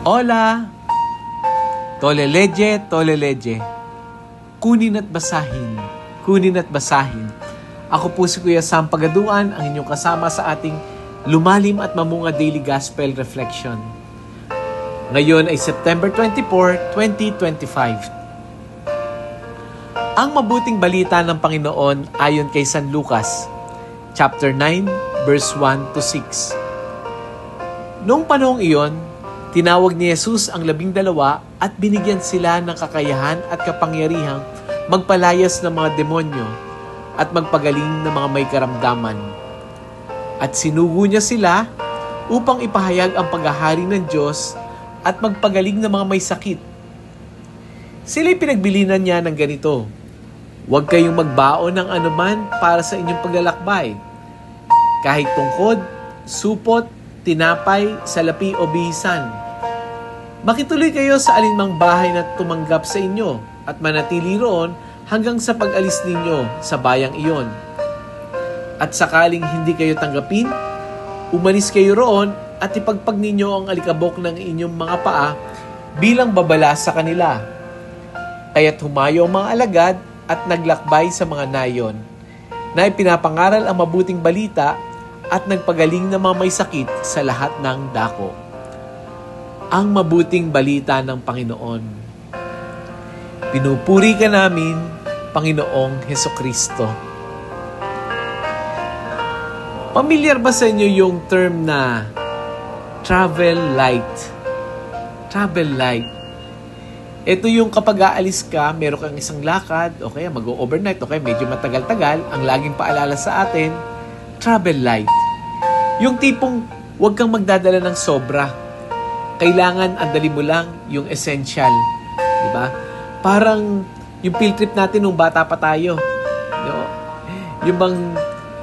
Hola! Toleleje, toleleje. Kunin at basahin. Kunin at basahin. Ako po si Kuya Sam Pagaduan, ang inyong kasama sa ating lumalim at mamunga daily gospel reflection. Ngayon ay September 24, 2025. Ang mabuting balita ng Panginoon ayon kay San Lucas, chapter 9, verse 1 to 6. Noong panahong iyon, tinawag ni Jesus ang 12 at binigyan sila ng kakayahan at kapangyarihang magpalayas ng mga demonyo at magpagaling ng mga may karamdaman. At sinugo niya sila upang ipahayag ang paghahari ng Diyos at magpagaling ng mga may sakit. Sila'y pinagbilinan niya ng ganito: huwag kayong magbaon ng anuman para sa inyong paglalakbay, kahit tungkod, supot, tinapay, salapi o bihisan. Makituloy kayo sa alinmang bahay na tumanggap sa inyo at manatili roon hanggang sa pag-alis ninyo sa bayang iyon. At sakaling hindi kayo tanggapin, umalis kayo roon at ipagpag ninyo ang alikabok ng inyong mga paa bilang babala sa kanila. Kaya't humayo ang mga alagad at naglakbay sa mga nayon, na ipinapangaral ang mabuting balita at nagpagaling ng mga may sakit sa lahat ng dako. Ang mabuting balita ng Panginoon. Pinupuri ka namin, Panginoong Hesukristo. Pamilyar ba sa inyo yung term na travel light? Travel light. Ito yung kapag aalis ka, meron kang isang lakad, o kaya mag-overnight, o kaya medyo matagal-tagal, ang laging paalala sa atin, travel light. Yung tipong huwag kang magdadala ng sobra. Kailangan andali mo lang yung essential. Diba? Parang yung field trip natin nung bata pa tayo. No? Yung bang,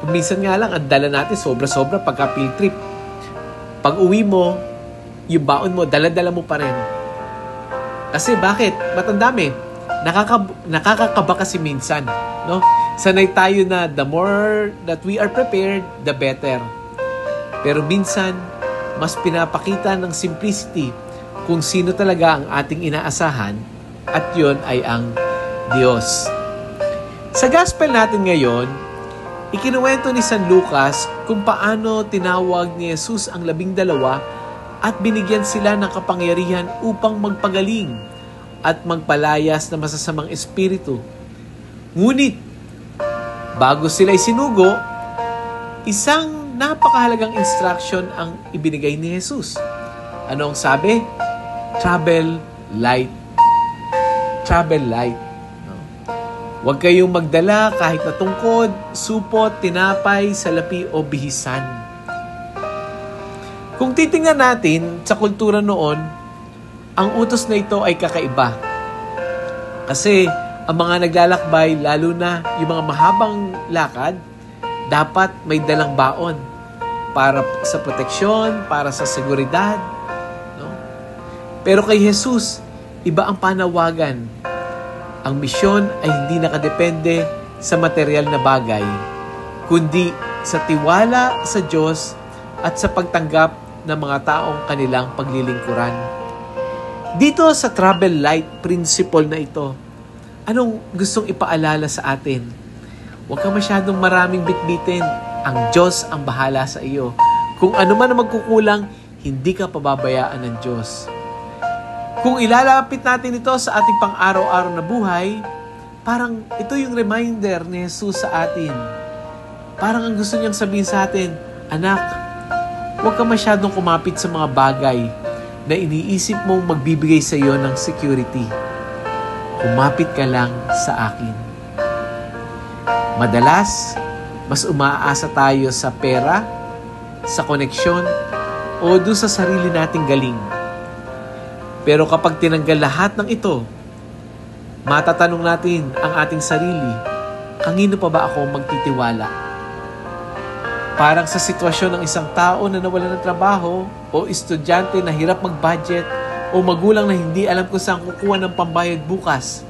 minsan nga lang, ang dala natin sobra-sobra pagka field trip. Pag uwi mo, yung baon mo, dala-dala mo pa rin. Kasi bakit? Matandami. Nakakakaba kasi minsan. No? Sanay tayo na the more that we are prepared, the better. Pero minsan, mas pinapakita ng simplicity kung sino talaga ang ating inaasahan at yon ay ang Diyos. Sa gospel natin ngayon, ikinuwento ni San Lucas kung paano tinawag ni Jesus ang 12 at binigyan sila ng kapangyarihan upang magpagaling at magpalayas ng masasamang espiritu. Ngunit, bago sila'y sinugo, isang napakahalagang instruction ang ibinigay ni Jesus. Ano ang sabi? Travel light. Travel light. No? Huwag kayong magdala kahit na tungkod, supot, tinapay, salapi o bihisan. Kung titingnan natin sa kultura noon, ang utos na ito ay kakaiba. Kasi ang mga naglalakbay, lalo na yung mga mahabang lakad, dapat may dalang baon para sa proteksyon, para sa seguridad. No? Pero kay Jesus, iba ang panawagan. Ang misyon ay hindi nakadepende sa material na bagay, kundi sa tiwala sa Diyos at sa pagtanggap ng mga taong kanilang paglilingkuran. Dito sa travel light principle na ito, anong gustong ipaalala sa atin? Huwag ka masyadong maraming bitbitin. Ang Diyos ang bahala sa iyo. Kung ano man ang magkukulang, hindi ka pababayaan ng Diyos. Kung ilalapit natin ito sa ating pang-araw-araw na buhay, parang ito yung reminder ni Jesus sa atin. Parang ang gusto niyang sabihin sa atin, anak, huwag ka masyadong kumapit sa mga bagay na iniisip mong magbibigay sa iyo ng security. Kumapit ka lang sa akin. Madalas, mas umaasa tayo sa pera, sa koneksyon, o doon sa sarili nating galing. Pero kapag tinanggal lahat ng ito, matatanong natin ang ating sarili, kanino pa ba ako magtitiwala? Parang sa sitwasyon ng isang tao na nawalan ng trabaho, o estudyante na hirap mag-budget, o magulang na hindi alam kung saan kukuha ng pambayad bukas.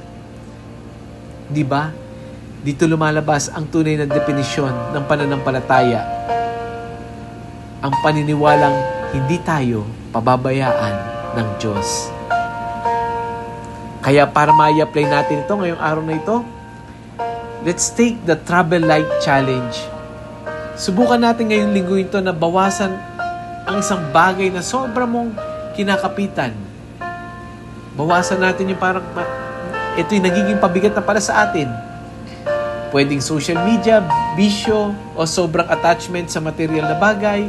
Di ba? Dito lumalabas ang tunay na definisyon ng pananampalataya. Ang paniniwalang hindi tayo pababayaan ng Diyos. Kaya para ma-apply natin ito ngayong araw na ito, let's take the Travel Light Challenge. Subukan natin ngayong linggo ito na bawasan ang isang bagay na sobra mong kinakapitan. Bawasan natin yung parang ito'y nagiging pabigat na para sa atin. Pwedeng social media, bisyo, o sobrang attachment sa material na bagay.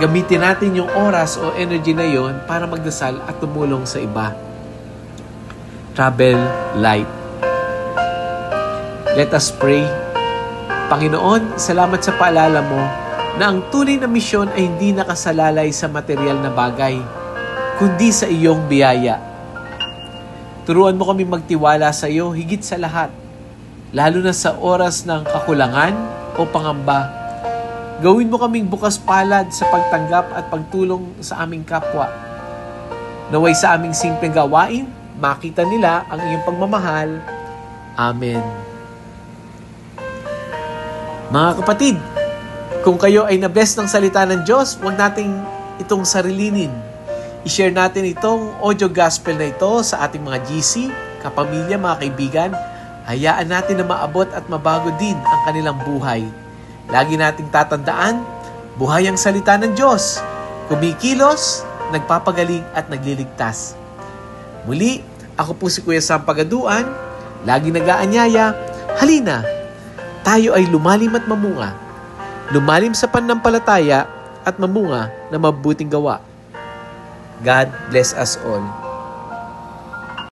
Gamitin natin yung oras o energy na yon para magdasal at tumulong sa iba. Travel light. Let us pray. Panginoon, salamat sa paalala mo na ang tunay na misyon ay hindi nakasalalay sa material na bagay, kundi sa iyong biyaya. Turuan mo kami magtiwala sa iyo higit sa lahat, lalo na sa oras ng kakulangan o pangamba. Gawin mo kaming bukas palad sa pagtanggap at pagtulong sa aming kapwa. Naway sa aming simpleng gawain, makita nila ang iyong pagmamahal. Amen. Mga kapatid, kung kayo ay na-bless ng salita ng Diyos, huwag nating itong sarilinin. I-share natin itong audio gospel na ito sa ating mga GC, kapamilya, mga kaibigan. Hayaan natin na maabot at mabago din ang kanilang buhay. Lagi nating tatandaan, buhay ang salita ng Diyos. Kumikilos, nagpapagaling at nagliligtas. Muli, ako po si Kuya Sam Pagaduan, lagi nag-aanyaya, halina, tayo ay lumalim at mamunga. Lumalim sa pananampalataya at mamunga na mabuting gawa. God bless us all.